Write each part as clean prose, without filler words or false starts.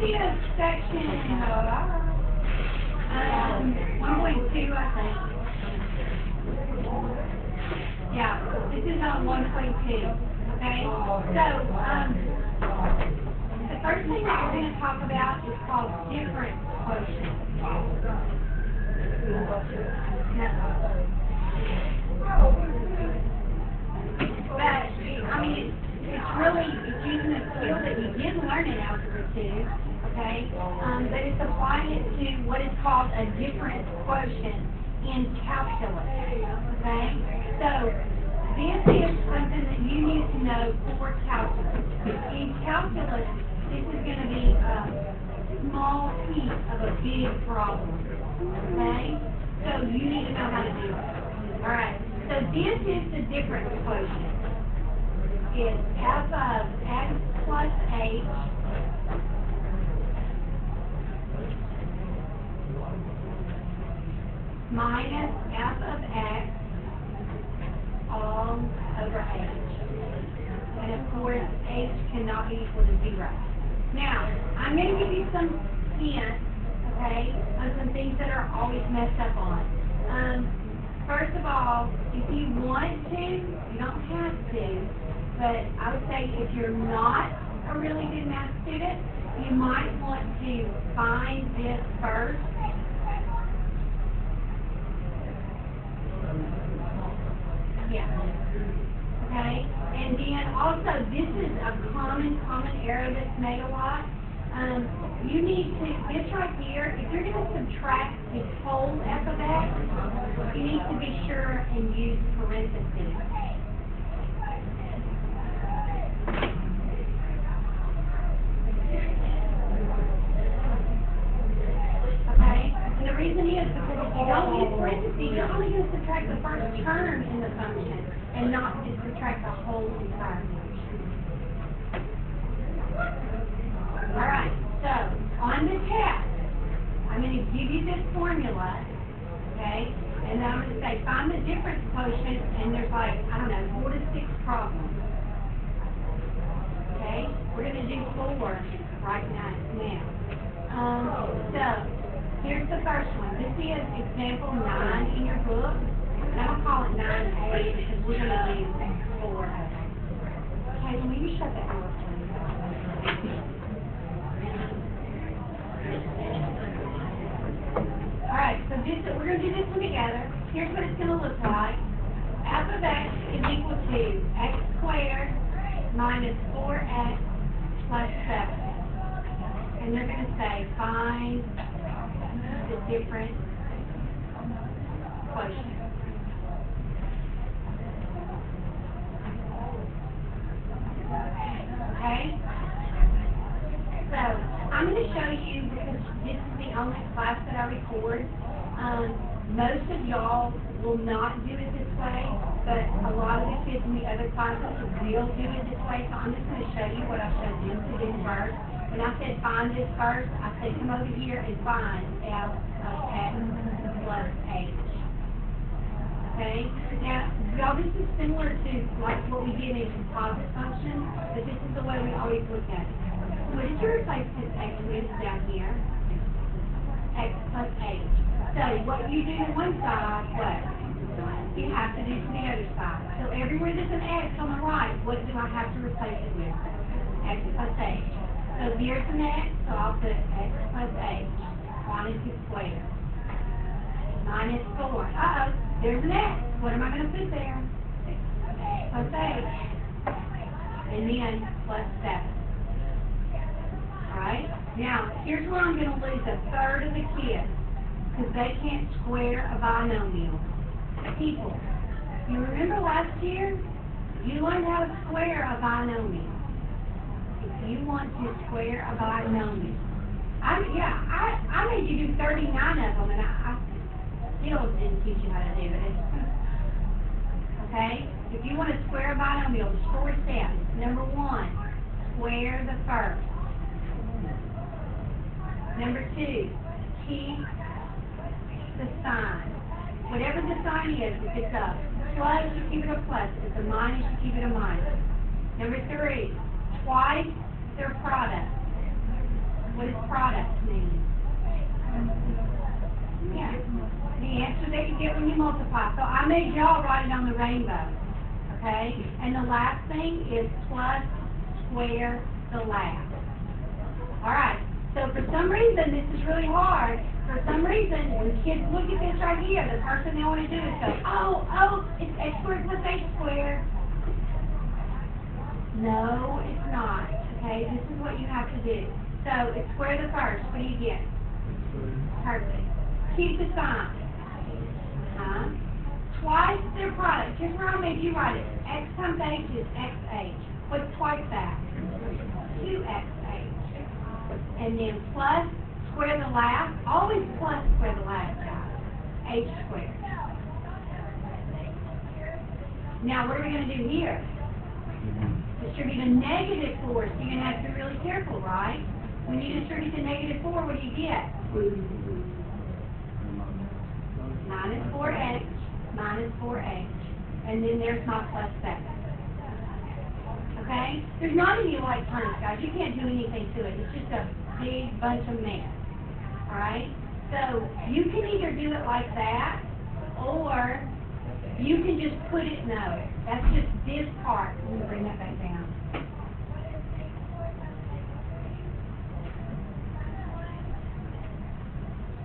is section 1.2, I think. Yeah, this is on 1.2. Okay? So, the first thing that we're going to talk about is called difference quotient. But, I mean, it's using a skill that you did learn in Algebra 2, okay? But it's applying it to what is called a difference quotient in calculus, okay? So, this is something that you need to know for calculus. In calculus, this is going to be a small piece of a big problem, okay? So, you need to know how to do it. All right, so this is the difference quotient. It's f of x plus h minus f of x all over h. And of course, h cannot be equal to 0. Now, I'm going to give you some hints, okay, on some things that are always messed up on. First of all, if you want to, you don't have to, but I would say if you're not a really good math student, you might want to find this first. Yeah. Okay? And then also, this is a common error that's made a lot. You need to, this right here, if you're going to subtract the whole f of x, you need to be sure and use parentheses. Okay? And the reason is because if you don't use parentheses, you're only going to subtract the first term in the function and not just subtract the whole entire function. All right, so on the test, I'm going to give you this formula, okay, and then I'm going to say find the difference quotient, and there's like, I don't know, 4 to 6 problems. Okay, we're going to do 4 right now. So here's the first one. This is example 9 in your book, and I'm going to call it 9A because we're going to do 4 of them. Okay, will you shut that door, please? Alright, so we're going to do this one together. Here's what it's going to look like. F of x is equal to x squared minus 4x plus 7. And they're going to say, find the difference quotient. Okay? So, I'm going to show you, because this is the only class that I record. Most of y'all will not do it this way, but a lot of the kids in the other classes will do it this way. So I'm just going to show you what I showed them to do first. When I said find this first, I said come over here and find f of x plus h. Okay? Now, y'all, this is similar to like what we did in composite functions, but this is the way we always look at it. What did you replace this x with down here? X plus h. So what you do to one side, what? You have to do to the other side. So everywhere there's an x on the right, what do I have to replace it with? X plus h. So here's an x, so I'll put x plus h. Quantity squared. Minus 4. Uh-oh, there's an x. What am I going to put there? Plus h. And then plus 7. Alright? Now, here's where I'm going to lose a third of the kids, because they can't square a binomial. People, you remember last year? You learned how to square a binomial. If you want to square a binomial. I made you do 39 of them, and I still didn't teach you how to do it. Okay? If you want to square a binomial, there's 4 steps. Number 1, square the first. Number 2, keep the sign. Whatever the sign is, if it's a plus, you keep it a plus. If it's a minus, you keep it a minus. Number 3, twice their product. What does product mean? Yeah. The answer that you get when you multiply. So I made y'all write it on the rainbow. Okay? And the last thing is plus square the last. Alright. So for some reason, this is really hard. For some reason, when kids look at this right here, the first thing they want to do is go, oh, it's x squared plus h squared. No, it's not. Okay, this is what you have to do. So it's square the first. What do you get? Perfect. Keep the sign. Twice their product. Here's where I made you write it. X times h is xh. What's twice that? 2xh. And then plus square the last. Always plus square the last, guys. H squared. Now what are we going to do here? Distribute a negative 4, so you're going to have to be really careful, right? When you distribute the negative 4, what do you get? Minus 4h, minus 4h. And then there's my plus 7. Okay? There's not any like terms, guys. You can't do anything to it. It's just a big bunch of mess. Alright? So, you can either do it like that, or you can just put it, no. That's just this part. Let me bring that back down.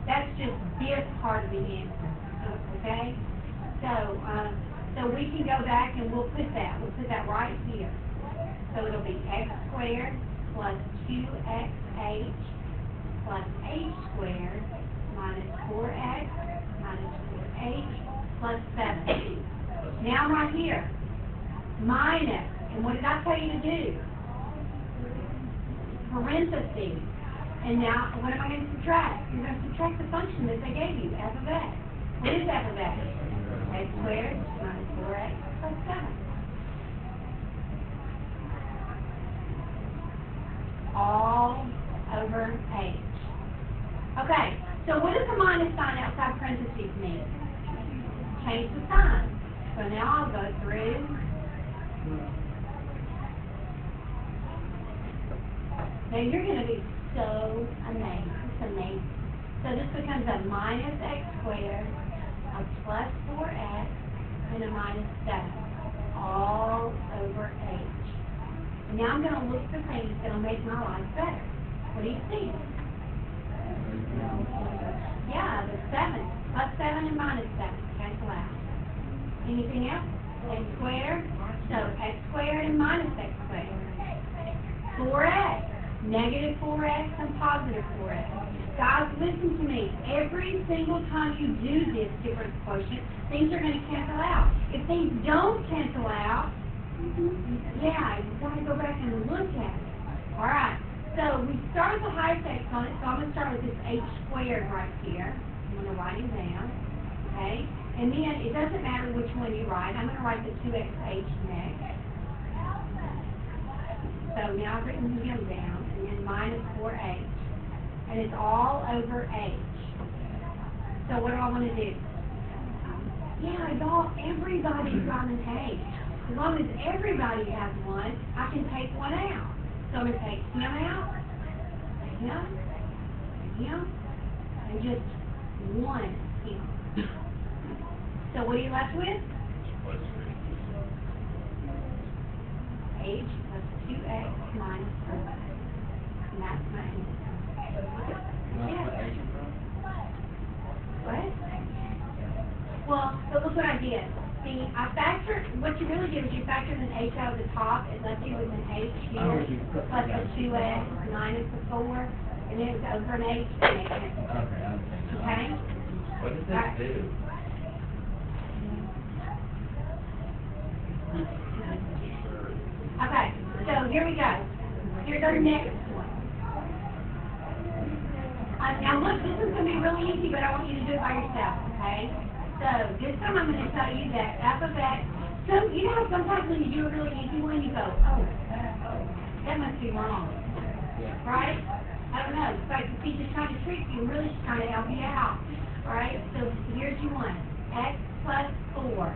That's just this part of the answer. Okay? So we can go back and we'll put that. We'll put that right here. So it'll be x squared plus 2xh plus h squared minus 4x minus 4h plus 7. Now right here, minus, and what did I tell you to do? Parentheses. And now, what am I going to subtract? You're going to subtract the function that they gave you, f of x. What is f of x? X squared minus 4x plus 7. All over h. Okay, so what does the minus sign outside parentheses mean? Change the sign. So now I'll go through. Now you're going to be so amazed. It's amazing. So this becomes a minus x squared, a plus 4x, and a minus 7. All over h. And now I'm going to look for things that will make my life better. What do you see? Yeah, the 7. Plus 7 and minus 7. Cancel out. Anything else? X squared. So x squared and minus x squared. 4x. Negative 4x and positive 4x. Guys, listen to me. Every single time you do this difference quotient, things are going to cancel out. If things don't cancel out, yeah, you've got to go back and look at it. All right. So we start with the highest exponent, so I'm going to start with this h squared right here. I'm going to write it down. Okay? And then it doesn't matter which one you write. I'm going to write the 2xh next. So now I've written him down, and then minus 4h. And it's all over h. So what do I want to do? Yeah, y'all, everybody's got an h. As long as everybody has one, I can take one out. So I'm going to take him out, him, and just one him. So what are you left with? H plus 2x minus 4. And that's my answer. Yeah. What? Well, but look what I did. See, I factored, what you really did is you factored an h out of the top. It left you with an h here, plus a 2x minus a 4, and then it was over an h and it canceled. Okay? What does this do? Okay, so here we go. Here's our next one. Now look, this is going to be really easy, but I want you to do it by yourself, okay? So this time I'm going to tell you that f of x, so you know how sometimes when you do a really easy one, you go, oh, that must be wrong, right? I don't know, it's like the teacher's trying to trick you and really she's trying to help you out, alright? So here's your one, x plus 4.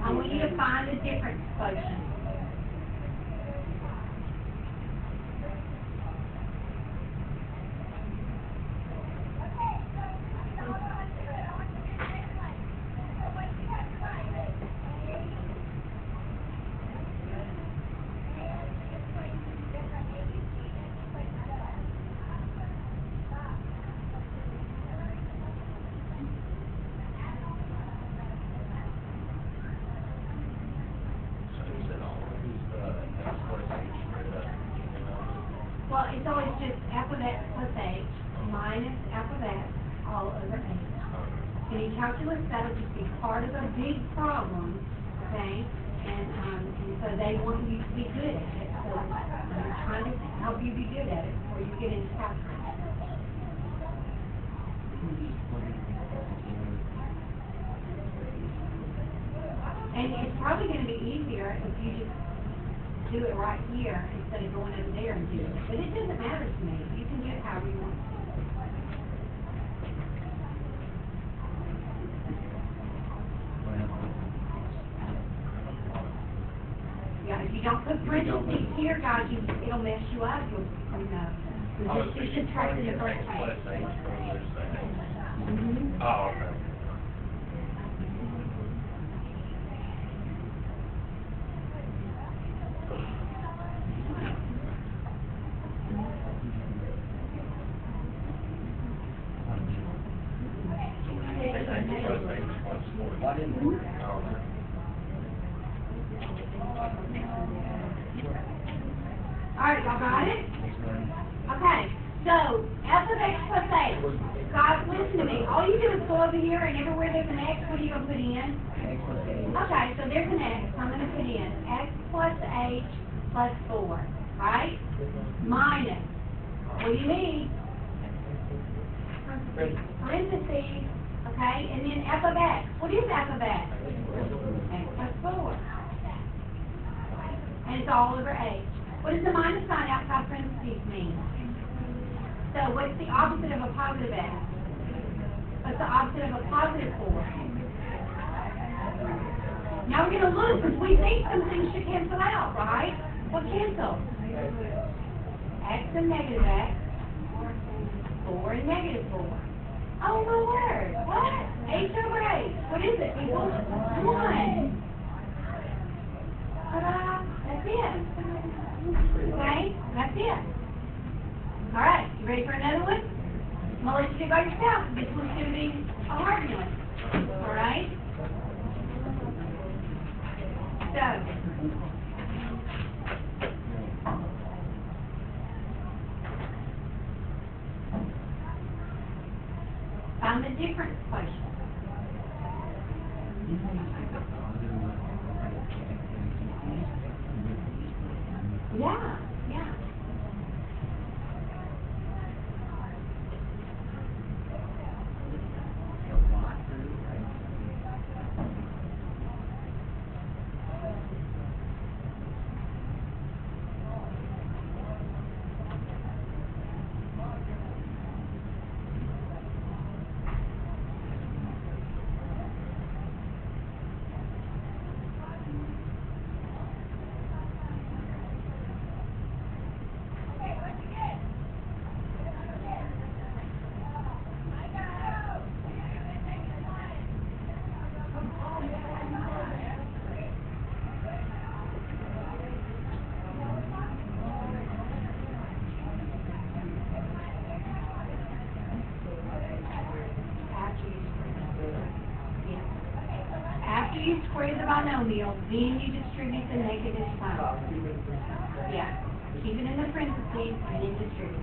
I want you to find the difference quotient. Well, it's always just f of x plus h minus f of x all over h. And in calculus, that'll just be part of a big problem, okay? And so they want you to be good at it. So I'm trying to help you be good at it before you get into calculus. And it's probably going to be easier if you just do it right here instead of going over there and do it. But it doesn't matter to me. You can do it however you want. Yeah, if you don't put parentheses here, guys, it'll mess you up. You'll just subtract in the first place. Oh, okay. Alright, y'all got it? Okay, so f of x plus a. Guys, listen to me. All you do is go over here and everywhere there's an x, what are you going to put in? Okay, so there's an x. I'm going to put in x plus h plus 4, right? Minus. What do you need? Parentheses. Okay, and then f of x. What is f of x? X plus 4. And it's all over h. What does the minus sign outside parentheses mean? So what's the opposite of a positive x? What's the opposite of a positive 4? Now we're going to look, because we think some things should cancel out, right? What cancel? X and negative x. 4 and negative 4. Oh my word. What? H over h. What is it? Equals 1. Ta-da! That's it. Okay? That's it. Alright, you ready for another one? I'm going to let you do it by yourself. This one's going to be a hard one. Alright? So, find the difference quotient. Yeah, yeah. After you square the binomial, then you distribute the negative sign. Yeah. Keep it in the parentheses and then distribute it.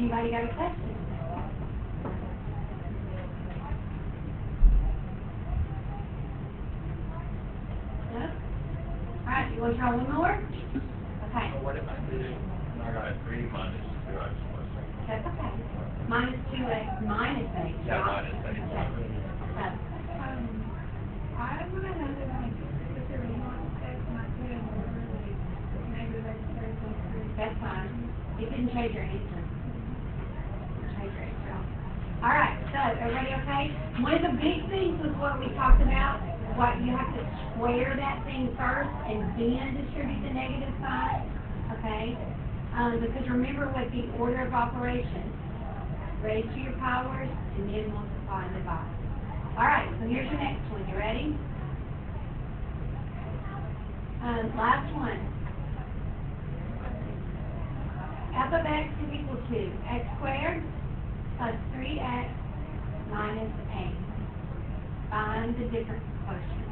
Anybody got a question? No? Alright, you want to try one more? Okay. So what if I did, I got 3 minus 2x plus 8? That's okay. Minus 2x minus 8. Yeah, minus 8. Okay. I would have had it like, if there was one X and I put in literally negative X squared plus 3. That's fine. It didn't change your answer. Didn't change your answer. Alright, so everybody okay? One of the big things was what we talked about, what you have to square that thing first and then distribute the negative sign, okay? Because remember what the order of operations, raise to your powers and then multiply and divide. Alright, so here's your next one. You ready? Last one. F of x is equal to x squared plus 3x minus 8. Find the difference quotient.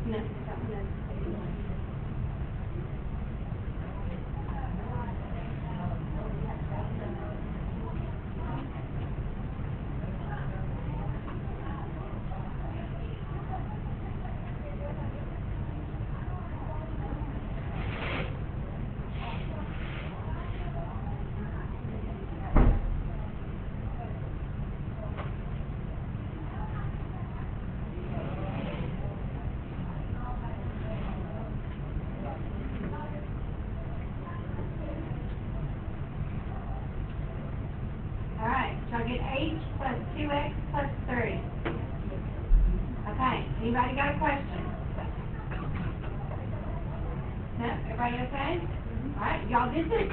No, that one is. Alright, so I get h plus 2x plus 3. Okay, anybody got a question? No, everybody okay? Alright, y'all, this is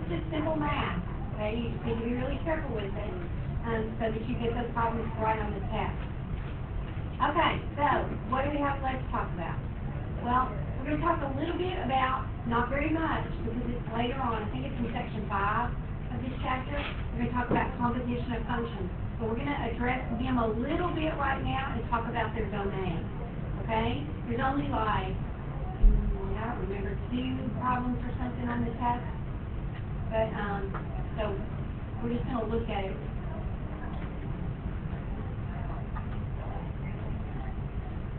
just simple math, okay? You just need to be really careful with it, so that you get those problems right on the test. Okay, so, what do we have left to talk about? Well, we're going to talk a little bit about, not very much, because it's later on, I think it's in section 5 of this chapter. We're going to talk about composition of functions. So we're going to address them a little bit right now and talk about their domain, okay? There's only like, I don't remember, 2 problems or something on the test, but, so we're just going to look at it.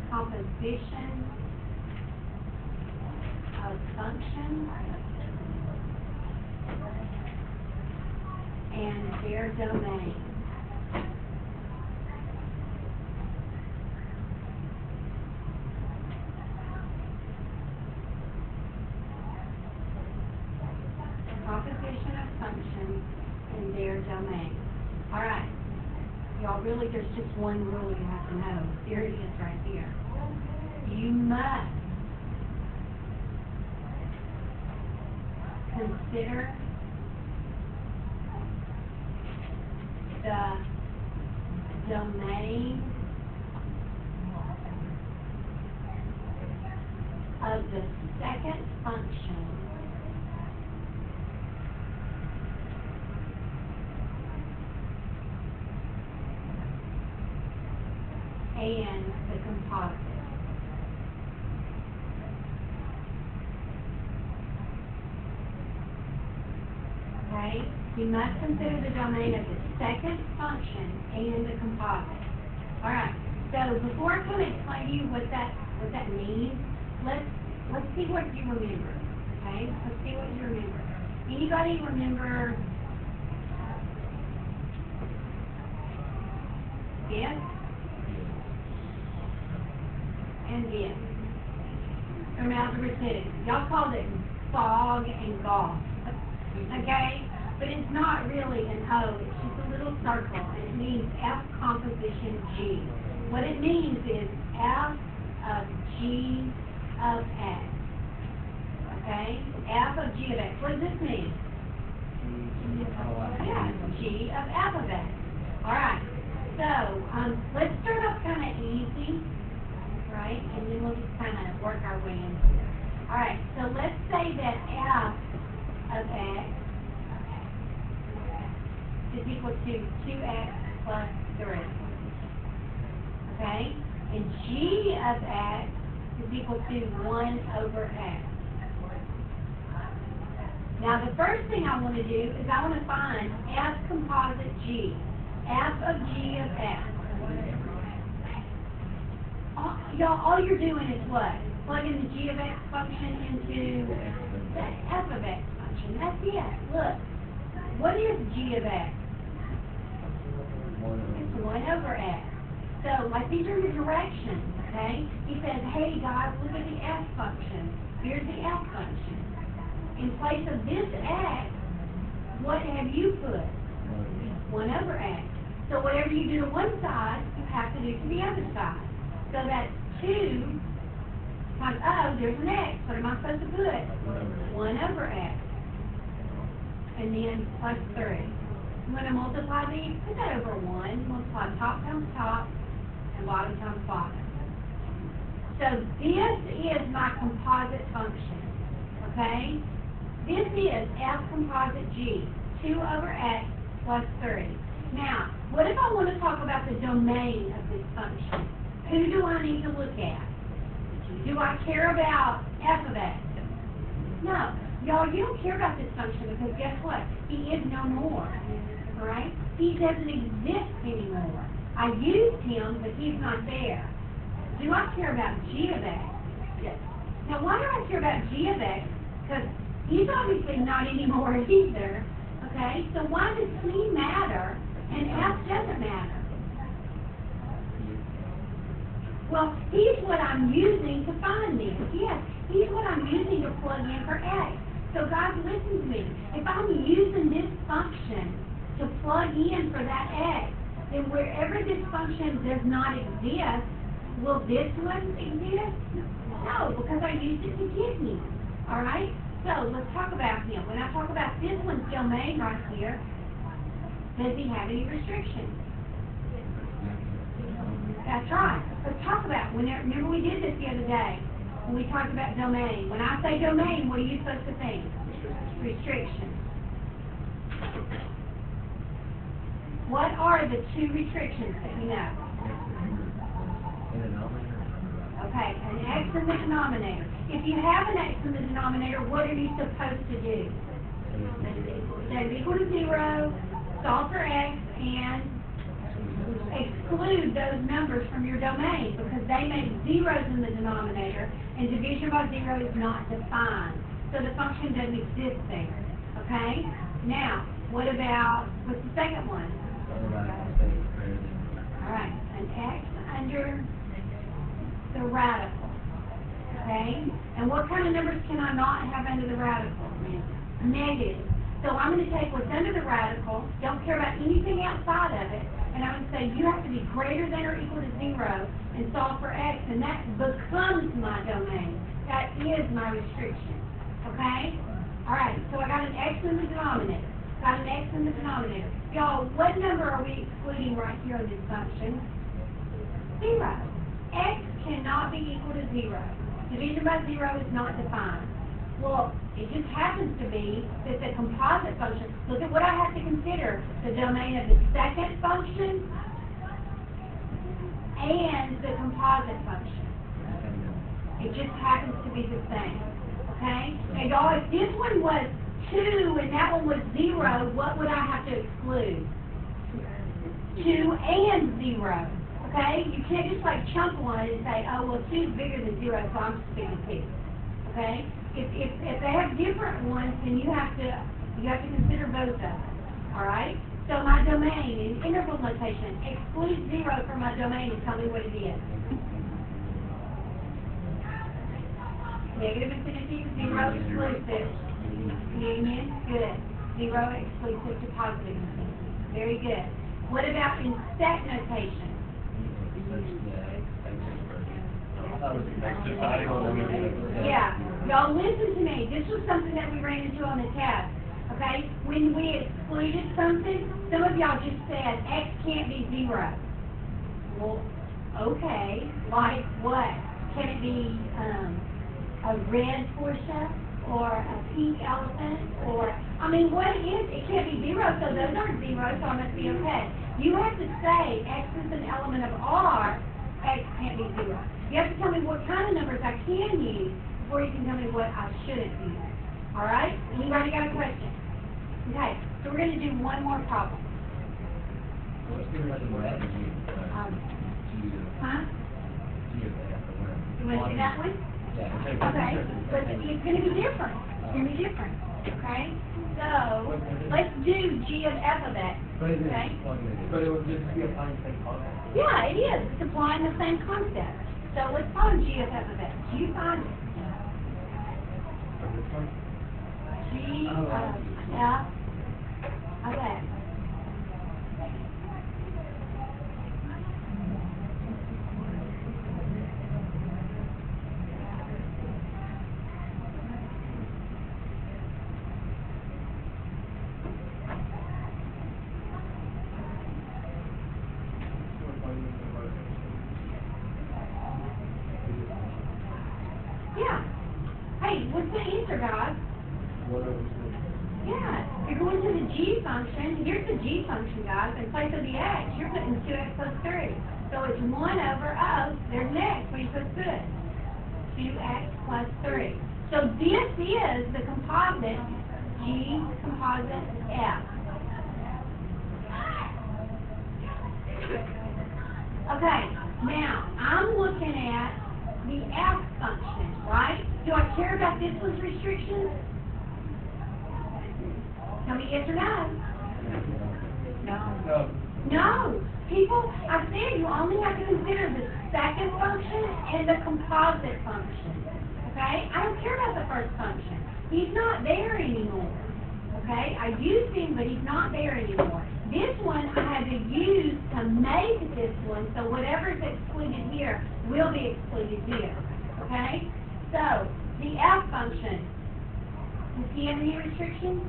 Composition of functions and their domain. Composition of functions and their domain. All right. Y'all, really, there's just one rule you have to know. Here it is right here. You must consider the domain of the second function and the composite. Okay? You must consider the domain of the second function and the composite. Alright, so before I come explain to you what that means, let's see what you remember. Okay? Let's see what you remember. Anybody remember this and this? From algebra 2. Y'all called it fog and golf. Okay? But it's not really an O, it's just a little circle, and it means F composition G. What it means is F of G of X. Okay? F of G of X. What does this mean? Yeah, G of F of X. Alright, so let's start off kind of easy, right? And then we'll just kind of work our way into it. Alright, so let's say that F of X is equal to 2x plus 3. Okay? And G of X is equal to 1 over X. Now the first thing I want to do is I want to find F composite G. F of G of X. All you're doing is what? Plugging the G of X function into the F of X function. That's it. Look. What is G of X? It's 1 over X. So, like, these are your directions, okay? He says, hey, guys, look at the F function. Here's the F function. In place of this X, what have you put? 1 over X. So, whatever you do to one side, you have to do to the other side. So, that's 2 times, oh, there's an X. What am I supposed to put? 1 over X. And then plus 3. I'm going to multiply these, put that over 1, multiply top times top, and bottom times bottom. So this is my composite function, okay? This is F composite G, 2 over X plus 3. Now, what if I want to talk about the domain of this function? Who do I need to look at? Do I care about F of X? No. Y'all, you don't care about this function because guess what? He is no more. Alright? He doesn't exist anymore. I used him, but he's not there. Do I care about G of X? Yes. Now, why do I care about G of X? Because he's obviously not anymore either. Okay? So why does C matter and F doesn't matter? Well, he's what I'm using to find this. Yes, he's what I'm using to plug in for X. So guys, listen to me. If I'm using this function to plug in for that X, then wherever this function does not exist, will this one exist? No, because I used it to get him. Alright? So let's talk about him. When I talk about this one's domain right here, does he have any restrictions? That's right. Let's talk about it. Remember we did this the other day when we talked about domain. When I say domain, what are you supposed to think? Restrictions. What are the 2 restrictions that you know? Okay, an X in the denominator. If you have an X in the denominator, what are you supposed to do? Set it equal to 0, solve for X, and exclude those numbers from your domain because they make zeros in the denominator and division by 0 is not defined. So the function doesn't exist there. Okay? Now, what about, what's the second one? Alright, an X under the radical. Okay? And what kind of numbers can I not have under the radical? Negative. So I'm going to take what's under the radical, don't care about anything outside of it, and I'm going to say you have to be greater than or equal to 0 and solve for X, and that becomes my domain. That is my restriction. Okay? Alright, so I got an X in the denominator. Got an X in the denominator. Y'all, what number are we excluding right here in this function? 0. X cannot be equal to 0. Division by 0 is not defined. Well, it just happens to be that the composite function, look at what I have to consider, the domain of the second function and the composite function. It just happens to be the same. Okay? Now y'all, if this one was 2 and that one was 0, what would I have to exclude? 2 and 0. Okay? You can't just like chunk one and say, oh, well, 2 is bigger than 0, so I'm just picking 2. Okay? If they have different ones, then you have to consider both of them. Alright? So my domain in interval notation, exclude 0 from my domain and tell me what it is. Negative infinity, 0 exclusive. Union, good. 0 exclusive to positive infinity. Very good. What about in set notation? Yeah. Y'all listen to me. This was something that we ran into on the test. Okay? When we excluded something, some of y'all just said X can't be 0. Well, okay. Like what? Can it be a red Porsche or a pink elephant? Or, I mean, what is it? It can't be 0, so those aren't 0, so I must be okay. You have to say X is an element of R, X can't be 0. You have to tell me what kind of numbers I can use before you can tell me what I shouldn't use. Alright? Anybody got a question? Okay, so we're going to do one more problem. Huh? You want to do that one? Okay, but it's going to be different. It's going to be different. Okay? So, let's do G of F of X. Okay? But it would just be applying the same concept. Yeah, it is. It's applying the same concept. So let's find G of F of X. You find it. G of F of X. Yeah. Hey, what's the answer, guys? Yeah. You're going to the G function. Here's the G function, guys. In place of the X, you're putting 2X plus 3. So it's 1 over, there's an X where you put good. 2X plus 3. So this is the composite, G composite F. Okay, now I'm looking at the F function, right? Do I care about this one's restrictions? Tell me yes or no. No. No. People, I said you only have to consider the second function and the composite function. Okay? I don't care about the first function. He's not there anymore. Okay? I used him, but he's not there anymore. This one I had to use to make this one, so whatever's excluded here will be excluded here. Okay? So, the F function, does he have any restrictions?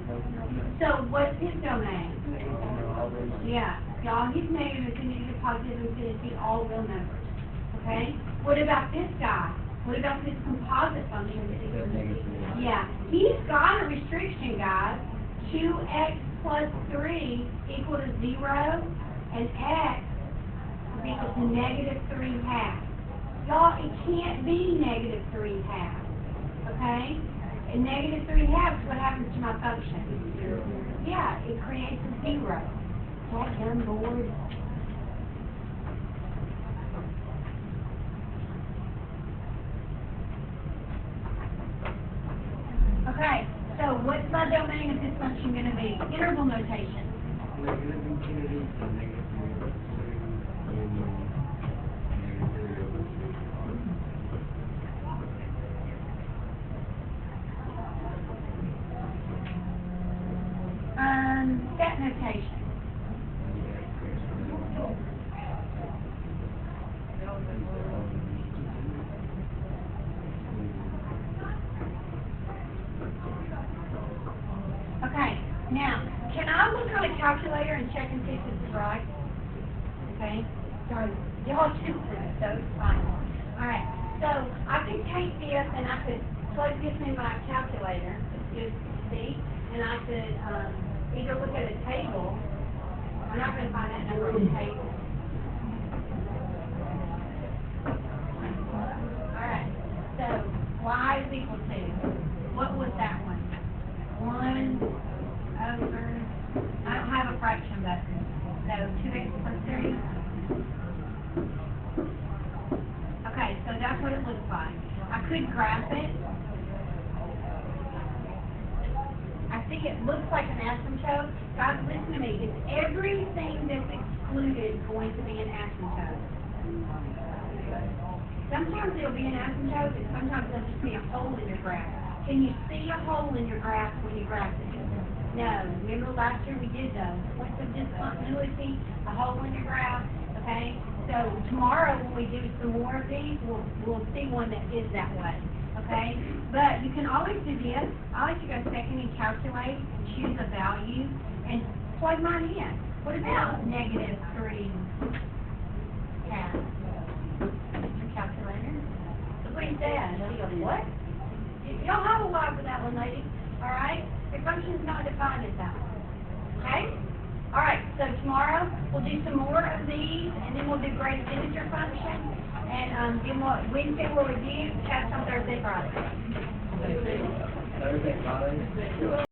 So, what's his domain? Yeah. Y'all, his negative infinity to positive infinity, all real numbers. Okay? What about this guy? What about this composite function? Yeah. He's got a restriction, guys. 2x plus 3 equal to 0, and x is equal to negative 3 halves. Y'all, it can't be negative 3 halves. Okay? And negative 3 halves, what happens to my function? Yeah, it creates a 0. Is that done, board? Okay, so what's my domain of this function going to be? Interval notation. Set notation. Now, can I look on a calculator and check and see if this is right? Okay? Sorry, y'all too, so it's fine. Alright, so I could take this and I could plug this in my calculator, just see, and I could, either look at a table. I'm not gonna find that number on the table. Alright, so y is equal to, what was that one? 1 over, I don't have a fraction button, so 2x plus 3. Okay, so that's what it looks like. I could graph it. I think it looks like an asymptote. Guys, listen to me. It's everything that's excluded going to be an asymptote. Sometimes it'll be an asymptote, and sometimes there'll just be a hole in your graph. Can you see a hole in your graph when you graph it? No. Remember last year we did those. Points of discontinuity, a hole in your graph, okay? So tomorrow when we do some more of these, we'll see one that is that way, okay? But you can always do this. I like to go second and calculate, choose a value, and plug mine in. What about -3 half? Your calculator. Look what he said. He goes, what? Y'all have a lot for that one, lady. All right? Your function's not defined as that one. Okay? All right, so tomorrow we'll do some more of these, and then we'll do greatest integer function, and then Wednesday we'll review, test on Thursday, Friday. Thursday, Friday.